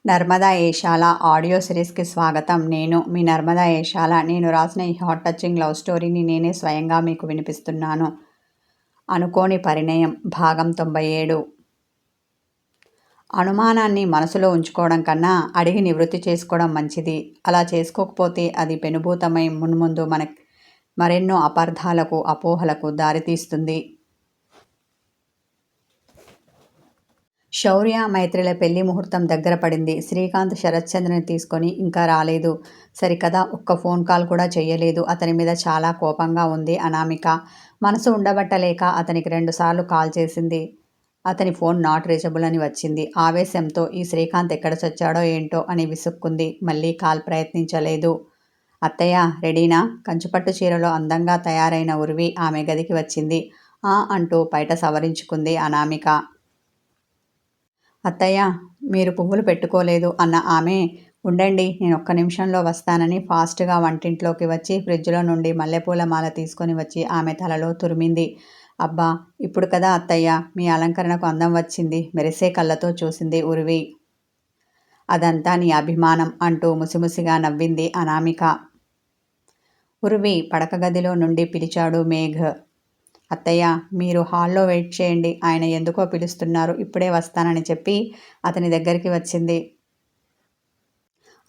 Narmada Eshala audio సిరీస్కి స్వాగతం. నేను మీ నర్మదా ఏషాల. నేను రాసిన ఈ హార్ట్ టచింగ్ లవ్ స్టోరీని నేనే స్వయంగా మీకు వినిపిస్తున్నాను. అనుకోని పరిణయం భాగం 97. అనుమానాన్ని మనసులో ఉంచుకోవడం కన్నా అడిగి నివృత్తి చేసుకోవడం మంచిది. అలా చేసుకోకపోతే అది పెనుభూతమై మున్ముందు మరెన్నో అపార్థాలకు, అపోహలకు దారితీస్తుంది. శౌర్య, మైత్రిల పెళ్లి ముహూర్తం దగ్గర పడింది. శ్రీకాంత్ శరత్చంద్రని తీసుకొని ఇంకా రాలేదు. సరికదా ఒక్క ఫోన్ కాల్ కూడా చెయ్యలేదు. అతని మీద చాలా కోపంగా ఉంది అనామిక. మనసు ఉండబట్టలేక అతనికి 2 సార్లు కాల్ చేసింది. అతని ఫోన్ నాట్ రీచబుల్ అని వచ్చింది. ఆవేశంతో ఈ శ్రీకాంత్ ఎక్కడ చచ్చాడో ఏంటో అని విసుక్కుంది. మళ్ళీ కాల్ ప్రయత్నించలేదు. అత్తయ్య రెడీనా? కంచుపట్టు చీరలో అందంగా తయారైన ఉర్వి ఆమె గదికి వచ్చింది. అంటూ బయట సవరించుకుంది అనామిక. అత్తయ్య, మీరు పువ్వులు పెట్టుకోలేదు అన్న ఆమె, ఉండండి నేను ఒక్క నిమిషంలో వస్తానని ఫాస్ట్గా వంటింట్లోకి వచ్చి ఫ్రిడ్జ్లో నుండి మల్లెపూల మాల తీసుకొని వచ్చి ఆమె తలలో తురిమింది. అబ్బా, ఇప్పుడు కదా అత్తయ్య మీ అలంకరణకు అందం వచ్చింది, మెరిసే కళ్ళతో చూసింది ఉర్వి. అదంతా నీ అభిమానం అంటూ ముసిముసిగా నవ్వింది అనామిక. ఉర్వి పడక గదిలో నుండి పిలిచాడు మేఘ్. అత్తయ్య, మీరు హాల్లో వెయిట్ చేయండి, ఆయన ఎందుకో పిలుస్తున్నారు, ఇప్పుడే వస్తానని చెప్పి అతని దగ్గరికి వచ్చింది.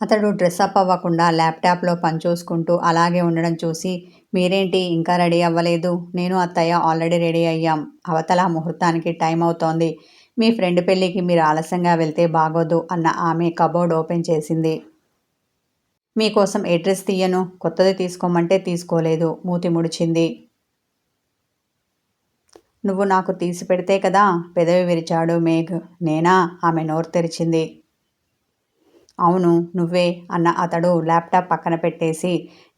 అతడు డ్రెస్అప్ అవ్వకుండా ల్యాప్టాప్లో పని చూసుకుంటూ అలాగే ఉండడం చూసి, మీరేంటి ఇంకా రెడీ అవ్వలేదు? నేను అత్తయ్య ఆల్రెడీ రెడీ అయ్యాం. అవతల ముహూర్తానికి టైం అవుతోంది. మీ ఫ్రెండ్ పెళ్ళికి మీరు ఆలస్యంగా వెళ్తే బాగోదు అన్న ఆమె కబోర్డ్ ఓపెన్ చేసింది. మీకోసం ఏ డ్రెస్ తీయను? కొత్తది తీసుకోమంటే తీసుకోలేదు. మూతి ముడిచింది. నువ్వు నాకు తీసి పెడితే కదా? పెదవి విరిచాడు మేఘ్. నేనా? ఆమె నోరు తెరిచింది. అవును నువ్వే అన్న అతడు ల్యాప్టాప్ పక్కన పెట్టేసి,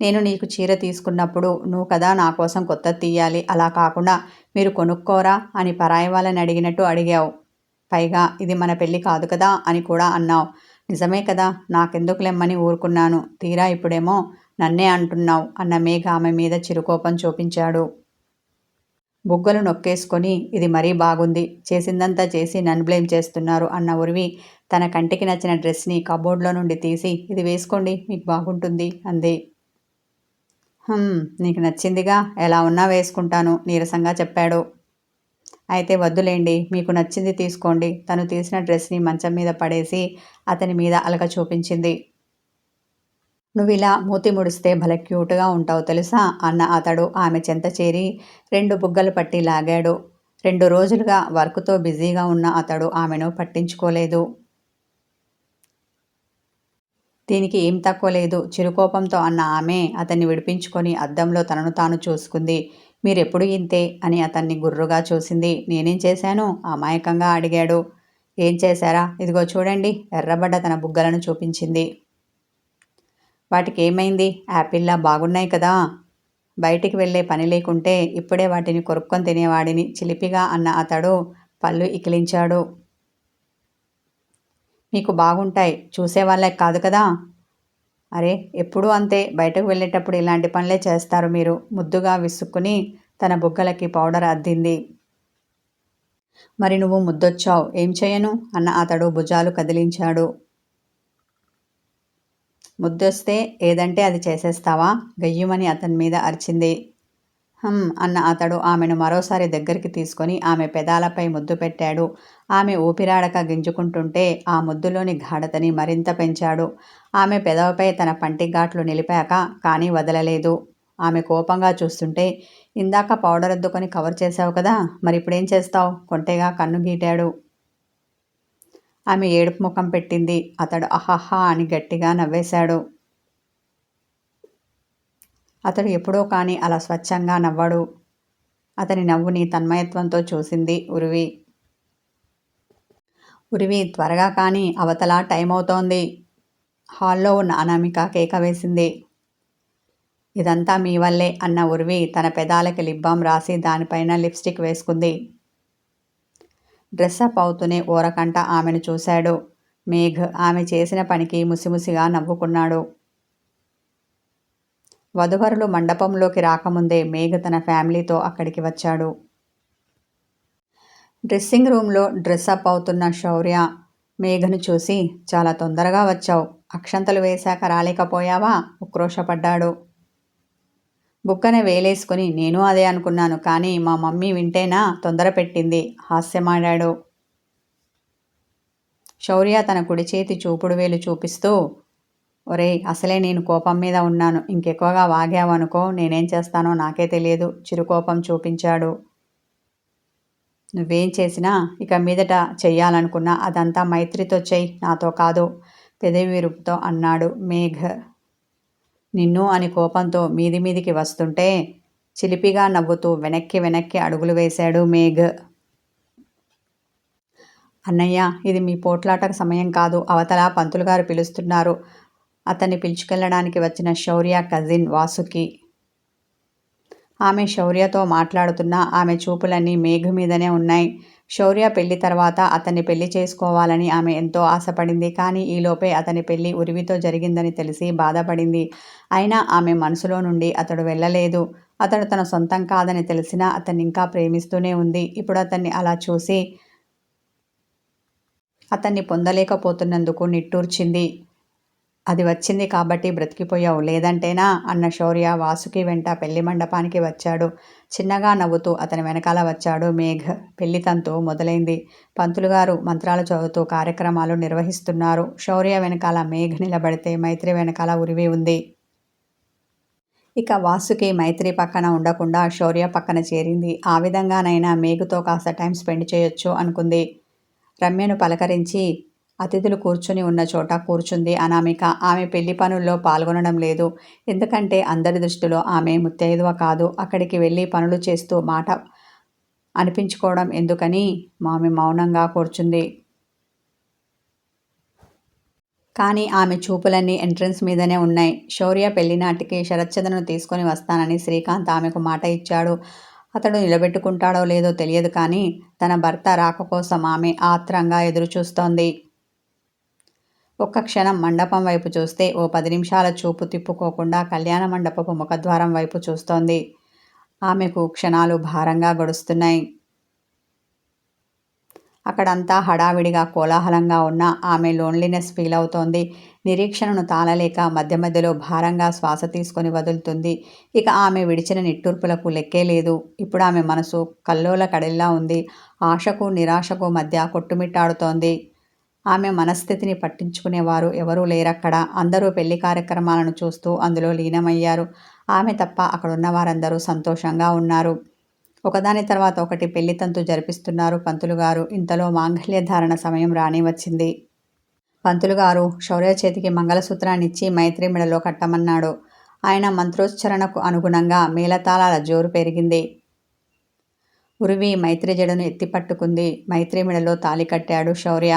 నేను నీకు చీర తీసుకున్నప్పుడు నువ్వు కదా నా కోసం కొత్తది తీయాలి, అలా కాకుండా మీరు కొనుక్కోరా అని పరాయి వాళ్ళని అడిగినట్టు అడిగావు. పైగా ఇది మన పెళ్ళి కాదు కదా అని కూడా అన్నావు. నిజమే కదా, నాకెందుకులెమ్మని ఊరుకున్నాను. తీరా ఇప్పుడేమో నన్నే అంటున్నావు అన్న మేఘ ఆమె మీద చిరుకోపం చూపించాడు. బుగ్గలు నొక్కేసుకొని, ఇది మరీ బాగుంది, చేసిందంతా చేసి నన్ను బ్లేమ్ చేస్తున్నారు అన్న ఉర్వి తన కంటికి నచ్చిన డ్రెస్ని కబోర్డ్లో నుండి తీసి, ఇది వేసుకోండి మీకు బాగుంటుంది అంది. నీకు నచ్చిందిగా, ఎలా ఉన్నా వేసుకుంటాను నీరసంగా చెప్పాడు. అయితే వద్దులేండి, మీకు నచ్చింది తీసుకోండి. తను తీసిన డ్రెస్ని మంచం మీద పడేసి అతని మీద అలక చూపించింది. నువ్విలా మూతి ముడిస్తే భలే క్యూట్గా ఉంటావు తెలుసా అన్న అతడు ఆమె చెంత చేరి 2 బుగ్గలు పట్టి లాగాడు. 2 రోజులుగా వర్క్తో బిజీగా ఉన్న అతడు ఆమెను పట్టించుకోలేదు. దీనికి ఏం తక్కువ లేదు, చిరుకోపంతో అన్న ఆమె అతన్ని విడిపించుకొని అద్దంలో తనను తాను చూసుకుంది. మీరెప్పుడు ఇంతే అని అతన్ని గుర్రుగా చూసింది. నేనేం చేశాను? అమాయకంగా అడిగాడు. ఏం చేశారా? ఇదిగో చూడండి, ఎర్రబడ్డ తన బుగ్గలను చూపించింది. వాటికి ఏమైంది? యాపిల్లా బాగున్నాయి కదా. బయటికి వెళ్ళే పని లేకుంటే ఇప్పుడే వాటిని కొరుక్కొని తినేవాడిని చిలిపిగా అన్న అతడు పళ్ళు ఇకిలించాడు. మీకు బాగుంటాయి, చూసేవాళ్ళకి కాదు కదా. అరే, ఎప్పుడూ అంతే, బయటకు వెళ్ళేటప్పుడు ఇలాంటి పనులే చేస్తారు మీరు. ముద్దుగా విసుక్కుని తన బుగ్గలకి పౌడర్ అద్దింది. మరి నువ్వు ముద్దొచ్చావు, ఏం చేయను అన్న అతడు భుజాలు కదిలించాడు. ముద్దొస్తే ఏదంటే అది చేసేస్తావా? గయ్యుమని అతని మీద అరిచింది. అన్న అతడు ఆమెను మరోసారి దగ్గరికి తీసుకొని ఆమె పెదాలపై ముద్దు పెట్టాడు. ఆమె ఊపిరాడక గింజుకుంటుంటే ఆ ముద్దులోని గాఢతని మరింత పెంచాడు. ఆమె పెదవపై తన పంటి ఘాట్లు నిలిపాక కానీ వదలలేదు. ఆమె కోపంగా చూస్తుంటే, ఇందాక పౌడర్ అద్దుకొని కవర్ చేశావు కదా, మరి ఇప్పుడేం చేస్తావు? కొంటెగా కన్ను గీటాడు. ఆమె ఏడుపు ముఖం పెట్టింది. అతడు అహహా అని గట్టిగా నవ్వేశాడు. అతడు ఎప్పుడో కానీ అలా స్వచ్ఛంగా నవ్వడు. అతని నవ్వుని తన్మయత్వంతో చూసింది ఉర్వి. ఉర్వి, త్వరగా కానీ, అవతల టైం అవుతోంది. హాల్లో ఉన్న అనామిక కేక వేసింది. ఇదంతా మీ వల్లే అన్న ఉర్వి తన పెదాలకి లిప్ బామ్ రాసి దానిపైన లిప్స్టిక్ వేసుకుంది. డ్రెస్అప్ అవుతూనే ఓరకంట ఆమెను చూశాడు. మేఘ్ ఆమె చేసిన పనికి ముసిముసిగా నవ్వుకున్నాడు. వధువరులు మండపంలోకి రాకముందే మేఘ్ తన ఫ్యామిలీతో అక్కడికి వచ్చాడు. డ్రెస్సింగ్ రూమ్లో డ్రెస్అప్ అవుతున్న శౌర్య మేఘను చూసి, చాలా తొందరగా వచ్చావు. అక్షంతలు వేశాక రాలేకపోయావా? ఉక్రోషపడ్డాడు. బుక్కన వేలేసుకుని, నేను అదే అనుకున్నాను. కానీ మా మమ్మీ వింటేనా తొందర పెట్టింది హాస్యమాడాడు. శౌర్య తన కుడి చేతి చూపుడు వేలు చూపిస్తూ, ఒరేయ్, అసలే నేను కోపం మీద ఉన్నాను. ఇంకెక్కువగా వాగావనుకో నేనేం చేస్తానో నాకే తెలియదు చిరుకోపం చూపించాడు. నువ్వేం చేసినా ఇక మీదట చెయ్యాలనుకున్నా అదంతా మైత్రితో చెయ్యి, నాతో కాదు, పెదవి విరుపుతో అన్నాడు మేఘ్. నిన్ను అని కోపంతో మీది మీదికి వస్తుంటే చిలిపిగా నవ్వుతూ వెనక్కి వెనక్కి అడుగులు వేశాడు మేఘ్. అన్నయ్య, ఇది మీ పోట్లాటకు సమయం కాదు. అవతల పంతులుగారు పిలుస్తున్నారు. అతన్ని పిలుచుకెళ్ళడానికి వచ్చిన శౌర్య కజిన్ వాసుకి. ఆమె శౌర్యతో మాట్లాడుతున్నా ఆమె చూపులన్నీ మేఘ మీదనే ఉన్నాయి. శౌర్య పెళ్లి తర్వాత అతన్ని పెళ్లి చేసుకోవాలని ఆమె ఎంతో ఆశపడింది. కానీ ఈలోపే అతని పెళ్లి ఉరివితో జరిగిందని తెలిసి బాధపడింది. అయినా ఆమె మనసులో నుండి అతడు వెళ్ళలేదు. అతడు తన సొంతం కాదని తెలిసినా అతన్ని ఇంకా ప్రేమిస్తూనే ఉంది. ఇప్పుడు అతన్ని అలా చూసి అతన్ని పొందలేకపోతున్నందుకు నిట్టూర్చింది. అది వచ్చింది కాబట్టి బ్రతికిపోయావు, లేదంటేనా అన్న శౌర్య వాసుకి వెంట పెళ్లి మండపానికి వచ్చాడు. చిన్నగా నవ్వుతూ అతని వెనకాల వచ్చాడు మేఘ్. పెళ్లి తంతు మొదలైంది. పంతులుగారు మంత్రాలు చదువుతూ కార్యక్రమాలు నిర్వహిస్తున్నారు. శౌర్య వెనకాల మేఘ్ నిలబడితే మైత్రి వెనకాల ఉరివి ఉంది. ఇక వాసుకి మైత్రి పక్కన ఉండకుండా శౌర్య పక్కన చేరింది. ఆ విధంగానైనా మేఘుతో కాస్త టైం స్పెండ్ చేయొచ్చు అనుకుంది. రమ్యను పలకరించి అతిథులు కూర్చుని ఉన్న చోట కూర్చుంది అనామిక. ఆమె పెళ్లి పనుల్లో పాల్గొనడం లేదు. ఎందుకంటే అందరి దృష్టిలో ఆమె ముత్తైదువ కాదు. అక్కడికి వెళ్ళి పనులు చేస్తూ మాట అనిపించుకోవడం ఎందుకని ఆమె మౌనంగా కూర్చుంది. కానీ ఆమె చూపులన్నీ ఎంట్రన్స్ మీదనే ఉన్నాయి. శౌర్య పెళ్లి నాటికి శరత్చంద్రను తీసుకొని వస్తానని శ్రీకాంత్ ఆమెకు మాట ఇచ్చాడు. అతడు నిలబెట్టుకుంటాడో లేదో తెలియదు కానీ తన భర్త రాక కోసం ఆమె ఆత్రంగా ఎదురుచూస్తోంది. ఒక్క క్షణం మండపం వైపు చూస్తే ఓ 10 నిమిషాల చూపు తిప్పుకోకుండా కళ్యాణ మండపపు ముఖద్వారం వైపు చూస్తోంది. ఆమెకు క్షణాలు భారంగా గడుస్తున్నాయి. అక్కడంతా హడావిడిగా కోలాహలంగా ఉన్న ఆమె లోన్లీనెస్ ఫీల్ అవుతోంది. నిరీక్షణను తాళలేక మధ్య మధ్యలో భారంగా శ్వాస తీసుకొని వదులుతుంది. ఇక ఆమె విడిచిన నిట్టూర్పులకు లెక్కే లేదు. ఇప్పుడు ఆమె మనసు కల్లోల కడలిలా ఉంది. ఆశకు నిరాశకు మధ్య కొట్టుమిట్టాడుతోంది. ఆమె మనస్థితిని పట్టించుకునేవారు ఎవరూ లేరక్కడ. అందరూ పెళ్లి కార్యక్రమాలను చూస్తూ అందులో లీనమయ్యారు. ఆమె తప్ప అక్కడున్న వారందరూ సంతోషంగా ఉన్నారు. ఒకదాని తర్వాత ఒకటి పెళ్లి తంతు జరిపిస్తున్నారు పంతులుగారు. ఇంతలో మాంగళ్యధారణ సమయం రాని వచ్చింది. పంతులుగారు శౌర్య చేతికి మంగళసూత్రాన్నిచ్చి మైత్రి మెడలో కట్టమన్నాడు. ఆయన మంత్రోచ్చరణకు అనుగుణంగా మేళతాళాల జోరు పెరిగింది. ఉరివి మైత్రి జడను ఎత్తిపట్టుకుంది. మైత్రి మెడలో తాళి కట్టాడు శౌర్య.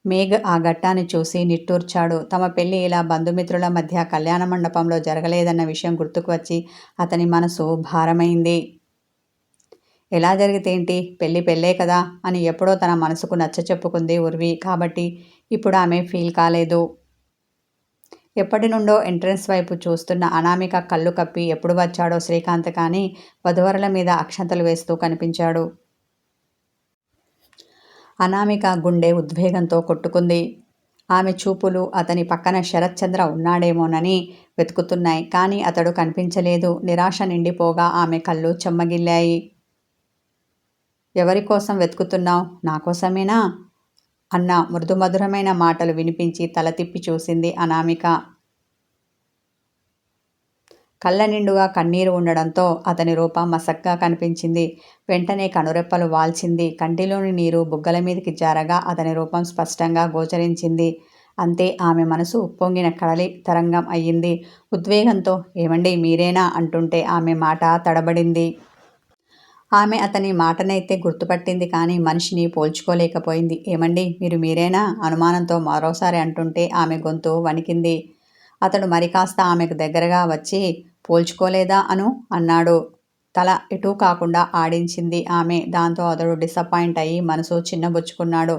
మేఘ్ ఆ ఘట్టాన్ని చూసి నిట్టూర్చాడు. తమ పెళ్లి ఇలా బంధుమిత్రుల మధ్య కళ్యాణ మండపంలో జరగలేదన్న విషయం గుర్తుకు వచ్చి అతని మనసు భారమైంది. ఎలా జరిగితేంటి, పెళ్ళి పెళ్ళే కదా అని ఎప్పుడో తన మనసుకు నచ్చ చెప్పుకుంది ఉర్వి. కాబట్టి ఇప్పుడు ఆమె ఫీల్ కాలేదు. ఎప్పటి నుండో ఎంట్రన్స్ వైపు చూస్తున్న అనామిక కళ్ళు కప్పి ఎప్పుడు వచ్చాడో శ్రీకాంత్ కానీ వధువరుల మీద అక్షంతలు వేస్తూ కనిపించాడు. అనామిక గుండె ఉద్వేగంతో కొట్టుకుంది. ఆమె చూపులు అతని పక్కన శరత్చంద్ర ఉన్నాడేమోనని వెతుకుతున్నాయి. కానీ అతడు కనిపించలేదు. నిరాశ నిండిపోగా ఆమె కళ్ళు చెమ్మగిల్లాయి. ఎవరి కోసం వెతుకుతున్నావు? నా కోసమేనా అన్న మృదుమధురమైన మాటలు వినిపించి తల తిప్పి చూసింది అనామిక. కళ్ళ నిండుగా కన్నీరు ఉండడంతో అతని రూపం మసగ్గా కనిపించింది. వెంటనే కనురెప్పలు వాల్చింది. కంటిలోని నీరు బుగ్గల మీదకి జారగా అతని రూపం స్పష్టంగా గోచరించింది. అంతే, ఆమె మనసు ఉప్పొంగిన కడలి తరంగం అయ్యింది. ఉద్వేగంతో ఏమండి మీరేనా అంటుంటే ఆమె మాట తడబడింది. ఆమె అతని మాటనైతే గుర్తుపట్టింది కానీ మనిషిని పోల్చుకోలేకపోయింది. ఏమండి మీరు మీరేనా అనుమానంతో మరోసారి అంటుంటే ఆమె గొంతు వణికింది. అతడు మరి కాస్త ఆమెకు దగ్గరగా వచ్చి పోల్చుకోలేదా అన్నాడు. తల ఎటూ కాకుండా ఆడించింది ఆమె. దాంతో అతడు డిసప్పాయింట్ అయ్యి మనసు చిన్నబుచ్చుకున్నాడు.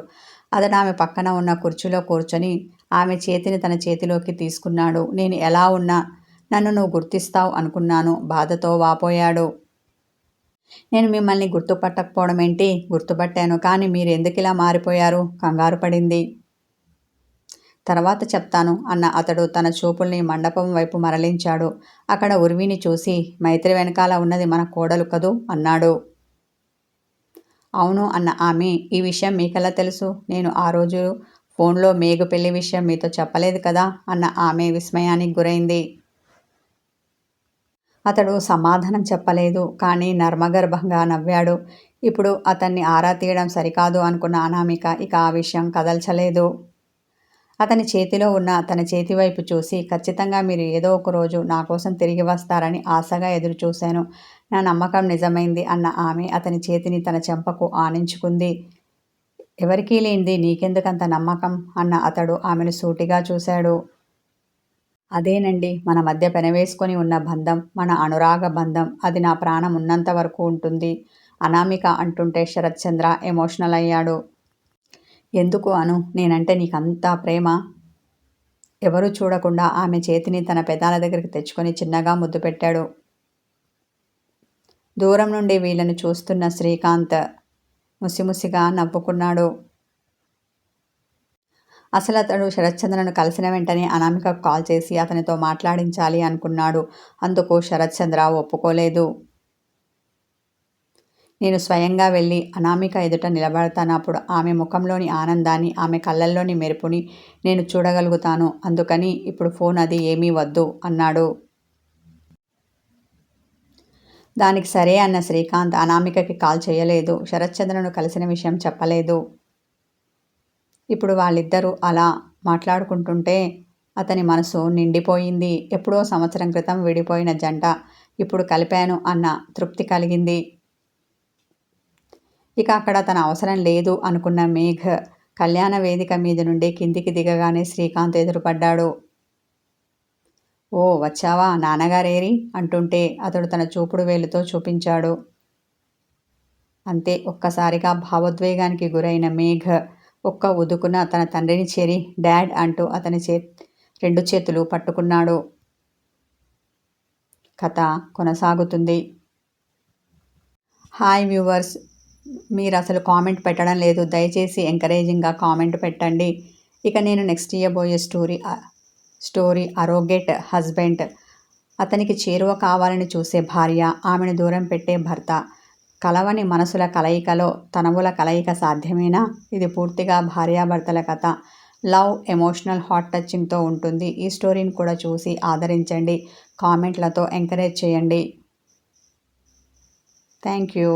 అతడు ఆమె పక్కన ఉన్న కుర్చీలో కూర్చొని ఆమె చేతిని తన చేతిలోకి తీసుకున్నాడు. నేను ఎలా ఉన్నా నన్ను నువ్వు గుర్తిస్తావు అనుకున్నాను, బాధతో వాపోయాడు. నేను మిమ్మల్ని గుర్తుపట్టకపోవడం ఏంటి? గుర్తుపట్టాను, కానీ మీరు ఎందుకు ఇలా మారిపోయారు? కంగారు పడింది. తర్వాత చెప్తాను అన్న అతడు తన చూపుల్ని మండపం వైపు మరలించాడు. అక్కడ ఉర్విని చూసి, మైత్రి వెనకాల ఉన్నది మన కోడలు కదూ అన్నాడు. అవును అన్న ఆమె. ఈ విషయం మీకెలా తెలుసు? నేను ఆ రోజు ఫోన్లో మేఘు పెళ్లి విషయం మీతో చెప్పలేదు కదా అన్న ఆమె విస్మయానికి గురైంది. అతడు సమాధానం చెప్పలేదు. కానీ నర్మగర్భంగా నవ్వాడు. ఇప్పుడు అతన్ని ఆరా తీయడం సరికాదు అనుకున్న అనామిక ఇక ఆ విషయం కదల్చలేదు. అతని చేతిలో ఉన్న తన చేతి వైపు చూసి, ఖచ్చితంగా మీరు ఏదో ఒక రోజు నా కోసం తిరిగి వస్తారని ఆశగా ఎదురుచూశాను. నా నమ్మకం నిజమైంది అన్న ఆమె అతని చేతిని తన చెంపకు ఆనించుకుంది. ఎవరికీ లేనిది నీకెందుకంత నమ్మకం అన్న అతడు ఆమెను సూటిగా చూశాడు. అదేనండి మన మధ్య పెనవేసుకొని ఉన్న బంధం, మన అనురాగ బంధం. అది నా ప్రాణం ఉన్నంత వరకు ఉంటుంది అనామిక అంటుంటే శరత్చంద్ర ఎమోషనల్ అయ్యాడు. ఎందుకు అను, నేనంటే నీకంతా ప్రేమ? ఎవరూ చూడకుండా ఆమె చేతిని తన పెదాల దగ్గరికి తెచ్చుకొని చిన్నగా ముద్దు పెట్టాడు. దూరం నుండి వీళ్ళను చూస్తున్న శ్రీకాంత్ ముసిముసిగా నవ్వుకున్నాడు. అసలు అతడు శరత్చంద్రను కలిసిన వెంటనే అనామికకు కాల్ చేసి అతనితో మాట్లాడించాలి అనుకున్నాడు. అందుకు శరత్చంద్ర ఒప్పుకోలేదు. నేను స్వయంగా వెళ్ళి అనామిక ఎదుట నిలబడతాను. అప్పుడు ఆమె ముఖంలోని ఆనందాన్ని, ఆమె కళ్ళల్లోని మెరుపుని నేను చూడగలుగుతాను. అందుకని ఇప్పుడు ఫోన్ అది ఏమీ వద్దు అన్నాడు. దానికి సరే అన్న శ్రీకాంత్ అనామికకి కాల్ చేయలేదు. శరత్చంద్రను కలిసిన విషయం చెప్పలేదు. ఇప్పుడు వాళ్ళిద్దరూ అలా మాట్లాడుకుంటుంటే అతని మనసు నిండిపోయింది. ఎప్పుడో సంవత్సరం క్రితం విడిపోయిన జంట ఇప్పుడు కలిపాను అన్న తృప్తి కలిగింది. ఇక అక్కడ తన అవసరం లేదు అనుకున్న మేఘ్ కళ్యాణ వేదిక మీద నుండి కిందికి దిగగానే శ్రీకాంత్ ఎదురుపడ్డాడు. ఓ వచ్చావా, నాన్నగారేరి అంటుంటే అతడు తన చూపుడు వేలుతో చూపించాడు. అంతే, ఒక్కసారిగా భావోద్వేగానికి గురైన మేఘ్ ఒక్క ఉదుకున తన తండ్రిని చేరి డాడ్ అంటూ అతని రెండు చేతులు పట్టుకున్నాడు. కథ కొనసాగుతుంది. హాయ్ వ్యూవర్స్, మీరు అసలు కామెంట్ పెట్టడం లేదు. దయచేసి ఎంకరేజింగ్గా కామెంట్ పెట్టండి. ఇక నేను నెక్స్ట్ ఇయ్యబోయే స్టోరీ అరోగేట్ హస్బెండ్. అతనికి చేరువ కావాలని చూసే భార్య, ఆమెను దూరం పెట్టే భర్త. కలవని మనసుల కలయికలో తనవుల కలయిక సాధ్యమేనా? ఇది పూర్తిగా భార్యాభర్తల కథ. లవ్, ఎమోషనల్, హార్ట్ టచింగ్తో ఉంటుంది. ఈ స్టోరీని కూడా చూసి ఆదరించండి. కామెంట్లతో ఎంకరేజ్ చేయండి. Thank you.